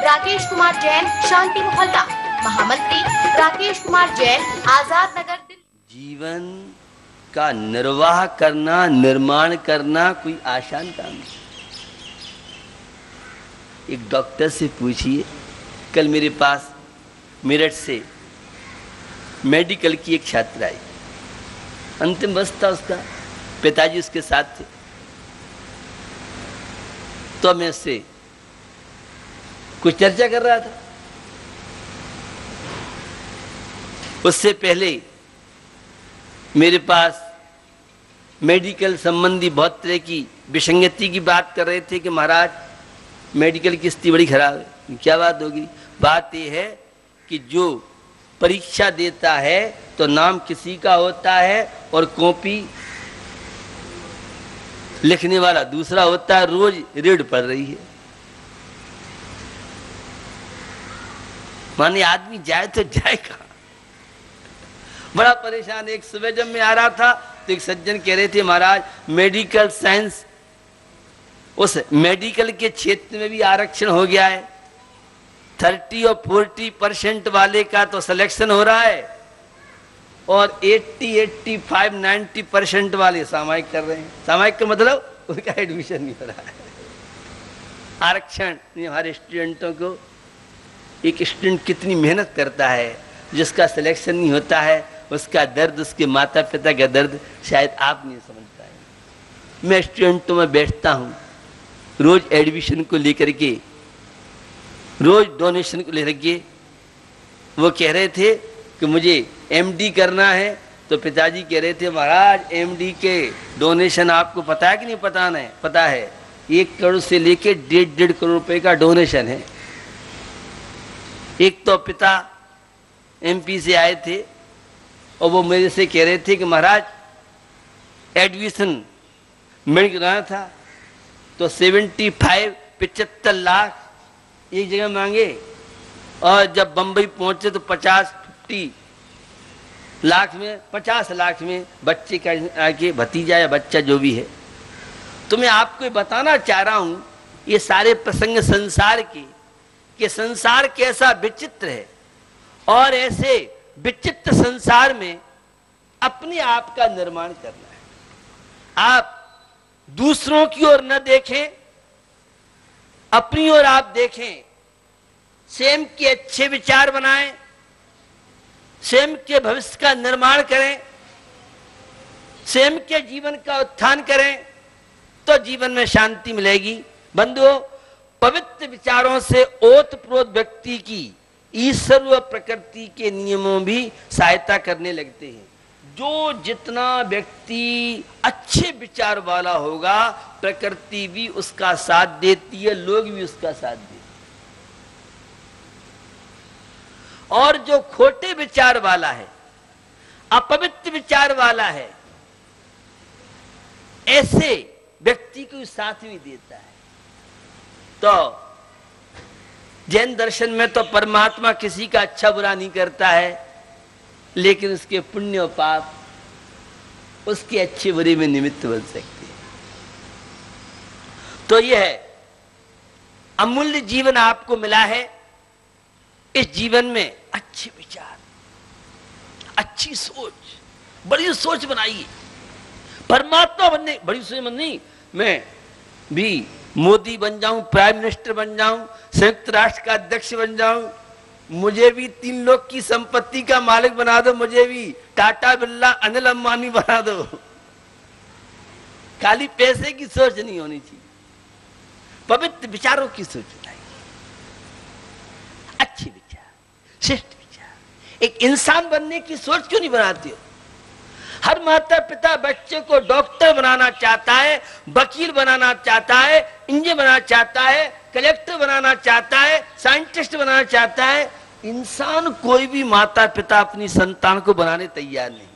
राकेश कुमार जैन, शांति मोहल्ला। महामंत्री राकेश कुमार जैन, आजाद नगर, दिल्ली। जीवन का निर्वाह करना, निर्माण करना कोई आसान काम नहीं। एक डॉक्टर से पूछिए, कल मेरे पास मेरठ से मेडिकल की एक छात्र आई, अंतिम वर्ष था उसका, पिताजी उसके साथ थे। तो मैं उससे कुछ चर्चा कर रहा था। उससे पहले मेरे पास मेडिकल संबंधी बहुत तरह की विसंगति की बात कर रहे थे कि महाराज मेडिकल की स्थिति बड़ी खराब है। क्या बात होगी? बात यह है कि जो परीक्षा देता है तो नाम किसी का होता है और कॉपी लिखने वाला दूसरा होता है। रोज रेड पड़ रही है। माने आदमी जाए तो जाए कहाँ? बड़ा परेशान। एक सुबह जब मैं आ रहा था तो एक सज्जन कह रहे थे, महाराज मेडिकल साइंस, उस मेडिकल के क्षेत्र में भी आरक्षण हो गया है। 30 और 40% वाले का तो सिलेक्शन हो रहा है और 80, 85, 90% वाले सामायिक कर रहे हैं। सामायिक का मतलब उनका एडमिशन नहीं हो रहा है। आरक्षण हमारे स्टूडेंटों को, एक स्टूडेंट कितनी मेहनत करता है, जिसका सिलेक्शन नहीं होता है, उसका दर्द, उसके माता पिता का दर्द शायद आप नहीं समझ पाए। मैं स्टूडेंटों में बैठता हूँ, रोज एडमिशन को लेकर के, रोज डोनेशन को लेकर के। वो कह रहे थे कि मुझे एमडी करना है, तो पिताजी कह रहे थे, महाराज एमडी के डोनेशन आपको पता है कि नहीं? पता नहीं? पता है। 1 करोड़ से लेके 1.5 करोड़ रुपए का डोनेशन है। एक तो पिता एमपी से आए थे और वो मेरे से कह रहे थे कि महाराज एडमिशन मैंने कराना था तो 75 लाख एक जगह मांगे, और जब बंबई पहुंचे तो 50 लाख में बच्चे का आके भतीजा या बच्चा जो भी है। तो मैं आपको बताना चाह रहा हूं ये सारे प्रसंग संसार के, कि संसार कैसा विचित्र है, और ऐसे विचित्र संसार में अपने आप का निर्माण करना है। आप दूसरों की ओर न देखें, अपनी ओर आप देखें। स्वयं के अच्छे विचार बनाएं, स्वयं के भविष्य का निर्माण करें, स्वयं के जीवन का उत्थान करें, तो जीवन में शांति मिलेगी। बंधुओं, पवित्र विचारों से ओतप्रोत व्यक्ति की ईश्वर व प्रकृति के नियमों भी सहायता करने लगते हैं। जो जितना व्यक्ति अच्छे विचार वाला होगा, प्रकृति भी उसका साथ देती है, लोग भी उसका साथ देते हैं। और जो खोटे विचार वाला है, अपवित्र विचार वाला है, ऐसे व्यक्ति को साथ भी देता है। तो जैन दर्शन में तो परमात्मा किसी का अच्छा बुरा नहीं करता है, लेकिन उसके पुण्य और पाप उसके अच्छे बुरे में निमित्त बन सकते हैं। तो यह अमूल्य जीवन आपको मिला है। इस जीवन में अच्छे विचार, अच्छी सोच, बड़ी सोच बनाइए। परमात्मा बनने बड़ी सोच नहीं, मैं भी मोदी बन जाऊं, प्राइम मिनिस्टर बन जाऊं, संयुक्त राष्ट्र का अध्यक्ष बन जाऊं, मुझे भी 3 लोग की संपत्ति का मालिक बना दो, मुझे भी टाटा बिरला अनिल अंबानी बना दो। खाली पैसे की सोच नहीं होनी चाहिए, पवित्र विचारों की सोच बनाइए। अच्छे विचार, श्रेष्ठ विचार। एक इंसान बनने की सोच क्यों नहीं बनाते हो? हर माता पिता बच्चे को डॉक्टर बनाना चाहता है, वकील बनाना चाहता है, इंजीनियर बनाना चाहता है, कलेक्टर बनाना चाहता है, साइंटिस्ट बनाना चाहता है। इंसान कोई भी माता पिता अपनी संतान को बनाने तैयार नहीं।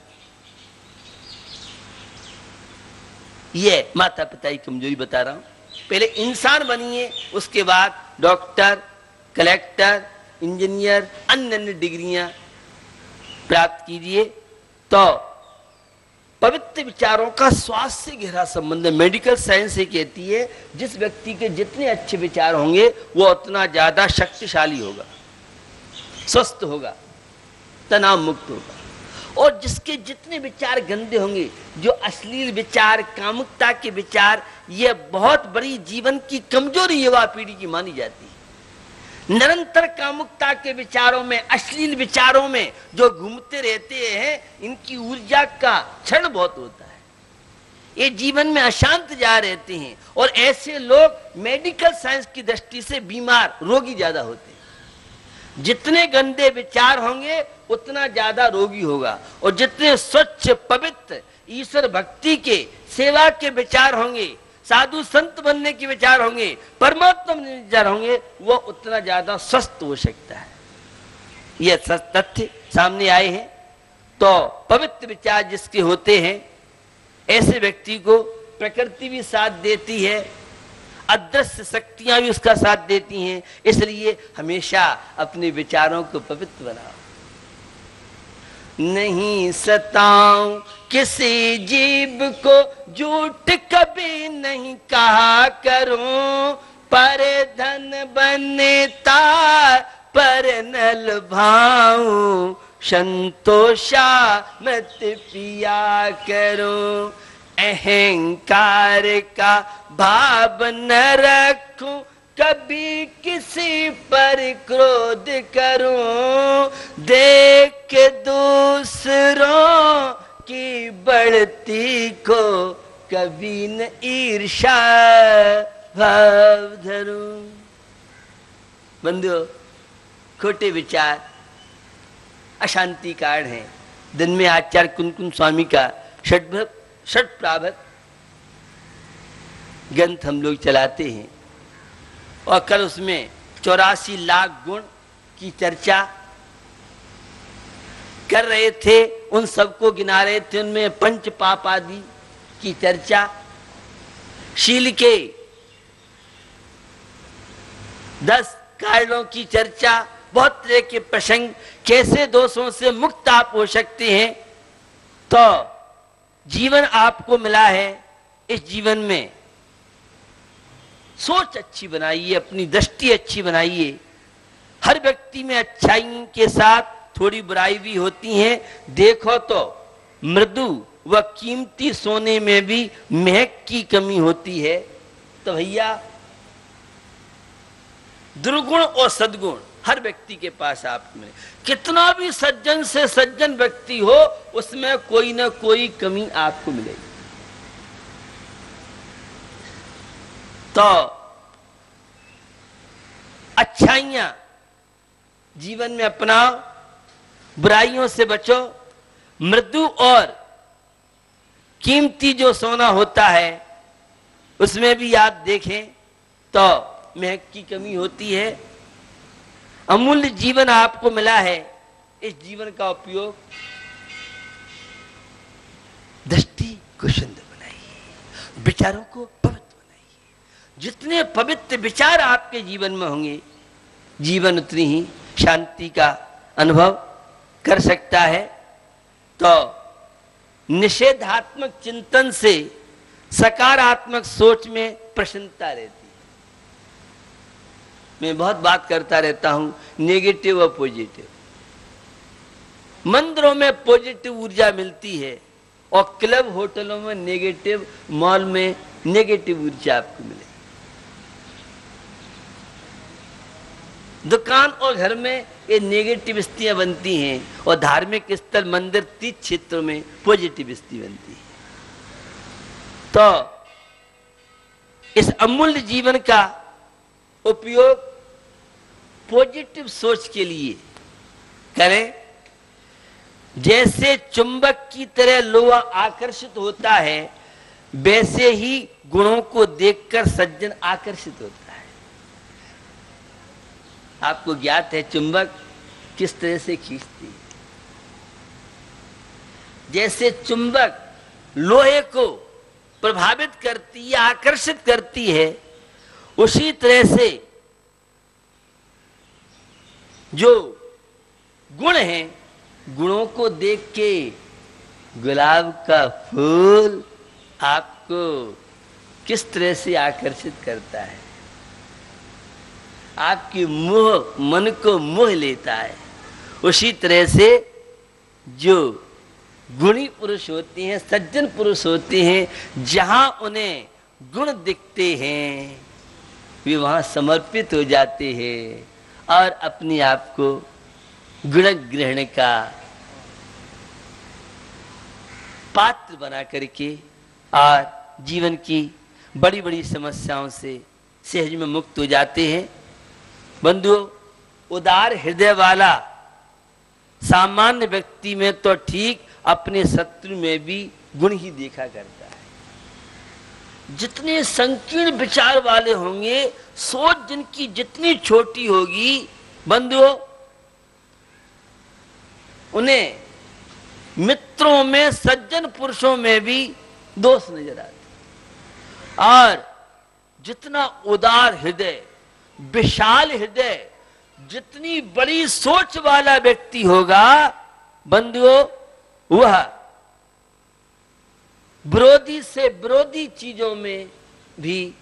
ये माता पिता की कमजोरी बता रहा हूं। पहले इंसान बनिए, उसके बाद डॉक्टर, कलेक्टर, इंजीनियर, अन्य अन्य डिग्रियां प्राप्त कीजिए, तो पवित्र विचारों का स्वास्थ्य से गहरा संबंध है। मेडिकल साइंस ये कहती है जिस व्यक्ति के जितने अच्छे विचार होंगे वो उतना ज्यादा शक्तिशाली होगा, स्वस्थ होगा, तनाव मुक्त होगा। और जिसके जितने विचार गंदे होंगे, जो अश्लील विचार, कामुकता के विचार, ये बहुत बड़ी जीवन की कमजोरी युवा पीढ़ी की मानी जाती है। निरंतर कामुकता के विचारों में, अश्लील विचारों में जो घूमते रहते हैं, इनकी ऊर्जा का क्षण बहुत होता है। ये जीवन में अशांत जा रहते हैं और ऐसे लोग मेडिकल साइंस की दृष्टि से बीमार, रोगी ज्यादा होते हैं। जितने गंदे विचार होंगे उतना ज्यादा रोगी होगा, और जितने स्वच्छ, पवित्र, ईश्वर भक्ति के, सेवा के विचार होंगे, साधु संत बनने के विचार होंगे, परमात्मा बनने के विचार होंगे, वो उतना ज्यादा स्वस्थ हो सकता है। ये तथ्य सामने आए हैं। तो पवित्र विचार जिसके होते हैं, ऐसे व्यक्ति को प्रकृति भी साथ देती है, अदृश्य शक्तियां भी उसका साथ देती हैं। इसलिए हमेशा अपने विचारों को पवित्र बनाओ। नहीं सताऊं किसी जीव को, झूठ कभी नहीं कहा करूं, पर धन बनता पर न लुभाऊं, संतोषा मत पिया करूं। अहंकार का भाव न रखूं, कभी किसी पर क्रोध करूं, देख दूसरों की बढ़ती को कभी न ईर्ष्या भाव धरूं। बंधुओं, खोटे विचार अशांति कारण है। दिन में आचार्य कुंकुम स्वामी का षट प्राभत ग्रंथ हम लोग चलाते हैं, और कल उसमें 84 लाख गुण की चर्चा कर रहे थे। उन सबको गिना रहे थे, उनमें पंच पाप आदि की चर्चा, शील के 10 कारणों की चर्चा, बहुत तरह के प्रसंग, कैसे दोषों से मुक्त आप हो सकते हैं। तो जीवन आपको मिला है, इस जीवन में सोच अच्छी बनाइए, अपनी दृष्टि अच्छी बनाइए। हर व्यक्ति में अच्छाई के साथ थोड़ी बुराई भी होती है। देखो तो मृदु व कीमती सोने में भी महक की कमी होती है। तो भैया, दुर्गुण और सद्गुण हर व्यक्ति के पास आपको मिले। कितना भी सज्जन से सज्जन व्यक्ति हो, उसमें कोई ना कोई कमी आपको मिलेगी। तो अच्छाइयां जीवन में अपनाओ, बुराइयों से बचो। मृदु और कीमती जो सोना होता है, उसमें भी आप देखें तो महक की कमी होती है। अमूल्य जीवन आपको मिला है, इस जीवन का उपयोग दृष्टि को सुंदर बनाइए, विचारों को पवित्र बनाइए। जितने पवित्र विचार आपके जीवन में होंगे, जीवन उतनी ही शांति का अनुभव कर सकता है। तो निषेधात्मक चिंतन से सकारात्मक सोच में प्रसन्नता रहती है। मैं बहुत बात करता रहता हूं, नेगेटिव और पॉजिटिव। मंदिरों में पॉजिटिव ऊर्जा मिलती है, और क्लब होटलों में नेगेटिव, मॉल में नेगेटिव ऊर्जा आपको मिलेगी। दुकान और घर में ये नेगेटिव स्थितियां बनती हैं, और धार्मिक स्थल, मंदिर, तीर्थ क्षेत्रों में पॉजिटिव स्थिति बनती है। तो इस अमूल्य जीवन का उपयोग पॉजिटिव सोच के लिए करें। जैसे चुंबक की तरह लोहा आकर्षित होता है, वैसे ही गुणों को देखकर सज्जन आकर्षित होता है। आपको ज्ञात है चुंबक किस तरह से खींचती है। जैसे चुंबक लोहे को प्रभावित करती है, आकर्षित करती है, उसी तरह से जो गुण हैं, गुणों को देख के गुलाब का फूल आपको किस तरह से आकर्षित करता है, आपकी मन को मोह लेता है, उसी तरह से जो गुणी पुरुष होते हैं, सज्जन पुरुष होते हैं, जहां उन्हें गुण दिखते हैं वे वहां समर्पित हो जाते हैं और अपने आप को गुण ग्रहण का पात्र बना करके और जीवन की बड़ी बड़ी समस्याओं से सहज में मुक्त हो जाते हैं। बंधुओं, उदार हृदय वाला सामान्य व्यक्ति में तो ठीक, अपने शत्रु में भी गुण ही देखा करता है। जितने संकीर्ण विचार वाले होंगे, सोच जिनकी जितनी छोटी होगी, बंधुओं, उन्हें मित्रों में, सज्जन पुरुषों में भी दोष नजर आते। और जितना उदार हृदय, विशाल हृदय, जितनी बड़ी सोच वाला व्यक्ति होगा, बंधुओं, वह विरोधी से विरोधी चीजों में भी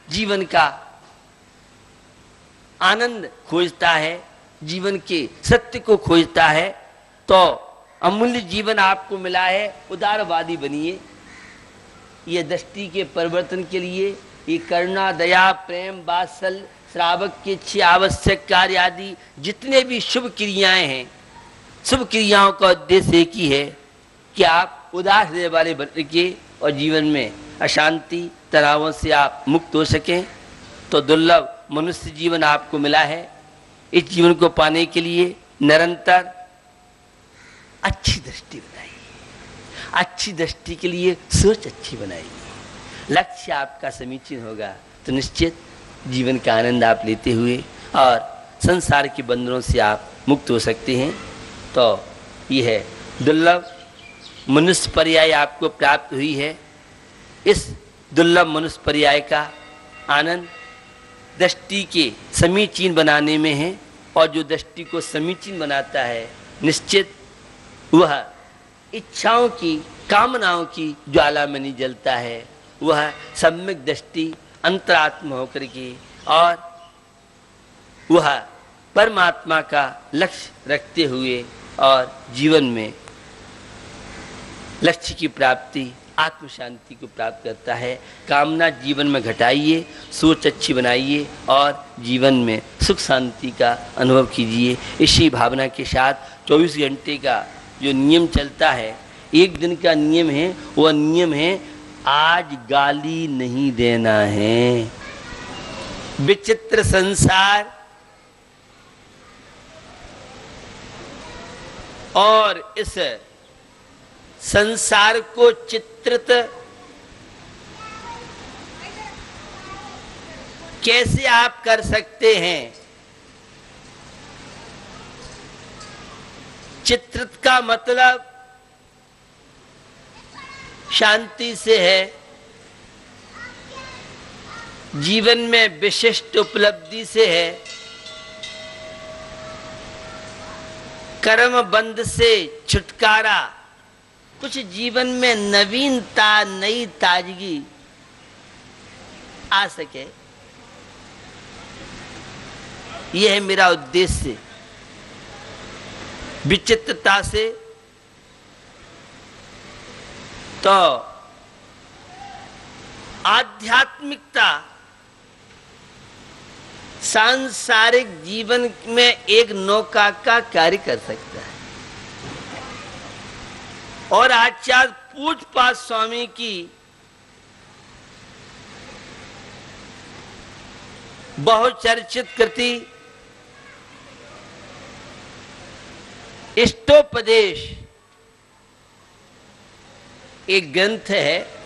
जीवन का आनंद खोजता है, जीवन के सत्य को खोजता है। तो अमूल्य जीवन आपको मिला है, उदारवादी बनिए। ये दृष्टि के परिवर्तन के लिए ये करुणा, दया, प्रेम, वात्सल्य, श्रावक के 6 आवश्यक कार्य आदि जितने भी शुभ क्रियाएं हैं, शुभ क्रियाओं का उद्देश्य एक ही है कि आप उदार हृदय वाले बन के और जीवन में अशांति, तनावों से आप मुक्त हो सकें। तो दुर्लभ मनुष्य जीवन आपको मिला है। इस जीवन को पाने के लिए निरंतर अच्छी दृष्टि बनाइए, अच्छी दृष्टि के लिए सोच अच्छी बनाइए। लक्ष्य आपका समीचीन होगा तो निश्चित जीवन का आनंद आप लेते हुए और संसार के बंधनों से आप मुक्त हो सकते हैं। तो यह दुर्लभ मनुष्य पर्याय आपको प्राप्त हुई है। इस दुर्लभ मनुष्य पर्याय का आनंद दृष्टि के समीचीन बनाने में है, और जो दृष्टि को समीचीन बनाता है, निश्चित वह इच्छाओं की, कामनाओं की ज्वाला में नहीं जलता है। वह सम्यक दृष्टि अंतरात्मा होकर के और वह परमात्मा का लक्ष्य रखते हुए और जीवन में लक्ष्य की प्राप्ति, आत्म शांति को प्राप्त करता है। कामना जीवन में घटाइए, सोच अच्छी बनाइए और जीवन में सुख शांति का अनुभव कीजिए। इसी भावना के साथ 24 घंटे का जो नियम चलता है, एक दिन का नियम है, वह नियम है आज गाली नहीं देना है। विचित्र संसार और इस संसार को चित्रित कैसे आप कर सकते हैं? चित्रित का मतलब शांति से है, जीवन में विशिष्ट उपलब्धि से है, कर्म बंध से छुटकारा, कुछ जीवन में नवीनता, नई ताजगी आ सके, यह है मेरा उद्देश्य। विचित्रता से तो आध्यात्मिकता सांसारिक जीवन में एक नौका का कार्य कर सकता है। और आचार्य पूज्यपाद स्वामी की बहुचर्चित कृति इष्टोपदेश एक ग्रंथ है,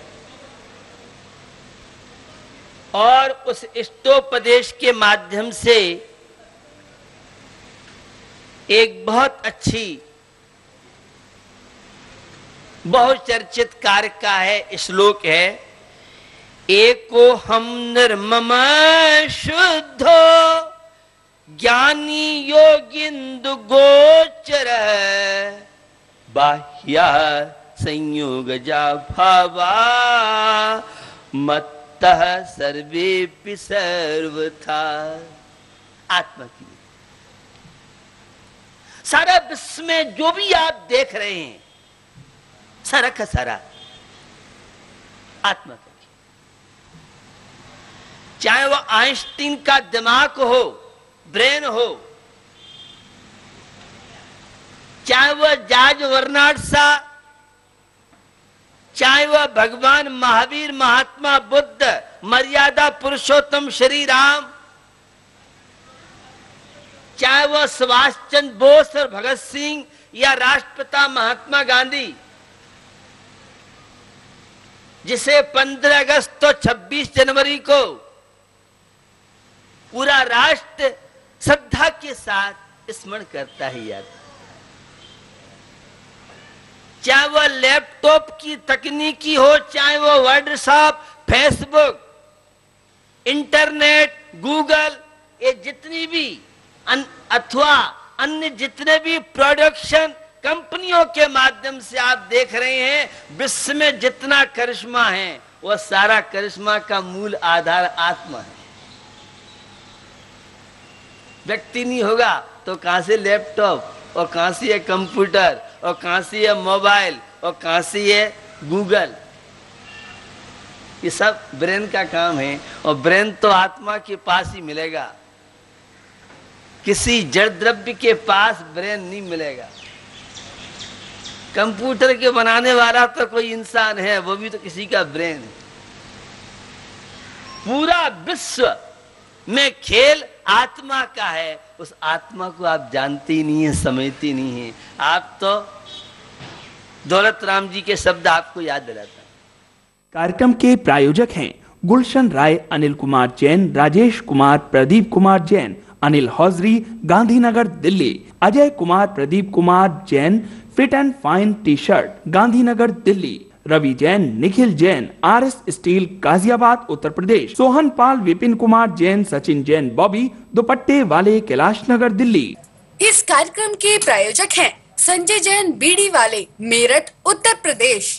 और उस इष्टोपदेश के माध्यम से एक बहुत अच्छी बहुचर्चित कार्य का है श्लोक है, एको हम निर्मम शुद्धो ज्ञानी योगिंदु गोचर बाह्या संयोगजा भावा मत्तः सर्वेपि सर्वथा। आत्मा की सारा विश्व में जो भी आप देख रहे हैं सारा का सारा आत्मा का, चाहे वो आइंस्टीन का दिमाग हो, ब्रेन हो, चाहे वह जॉर्ज बर्नार्ड शॉ, चाहे वह भगवान महावीर, महात्मा बुद्ध, मर्यादा पुरुषोत्तम श्री राम, चाहे वह सुभाष चंद्र बोस और भगत सिंह या राष्ट्रपिता महात्मा गांधी, जिसे 15 अगस्त तो 26 जनवरी को पूरा राष्ट्र श्रद्धा के साथ स्मरण करता है याद। चाहे वह लैपटॉप की तकनीकी हो, चाहे वह व्हाट्सएप, फेसबुक, इंटरनेट, गूगल, ये जितनी भी अथवा अन्य जितने भी प्रोडक्शन कंपनियों के माध्यम से आप देख रहे हैं, विश्व में जितना करिश्मा है वह सारा करिश्मा का मूल आधार आत्मा है। व्यक्ति नहीं होगा तो कहां से लैपटॉप, और कहां से है कंप्यूटर, और कहां से है मोबाइल, और कहां से है गूगल। ये सब ब्रेन का काम है, और ब्रेन तो आत्मा के पास ही मिलेगा, किसी जड़ द्रव्य के पास ब्रेन नहीं मिलेगा। कंप्यूटर के बनाने वाला तो कोई इंसान है, वो भी तो किसी का ब्रेन है। पूरा विश्व में खेल आत्मा का है, उस आत्मा को आप जानते ही नहीं है, समझते नहीं है। आप तो दौलत राम जी के शब्द आपको याद दिलाता। कार्यक्रम के प्रायोजक हैं Gulshan Rai, Anil Kumar Jain, Rajesh Kumar, Pradeep Kumar Jain, Anil hosiery, Gandhinagar Delhi, Ajay Kumar, Pradeep Kumar Jain, fit and fine T shirt, Gandhinagar Delhi, Ravi Jain, Nikhil Jain, RS steel, Ghaziabad Uttar Pradesh, Sohan Pal, Vipin Kumar Jain, Sachin Jain, Bobby, दुपट्टे वाले, कैलाश नगर दिल्ली। इस कार्यक्रम के प्रायोजक हैं संजय जैन, बीड़ी वाले, मेरठ उत्तर प्रदेश।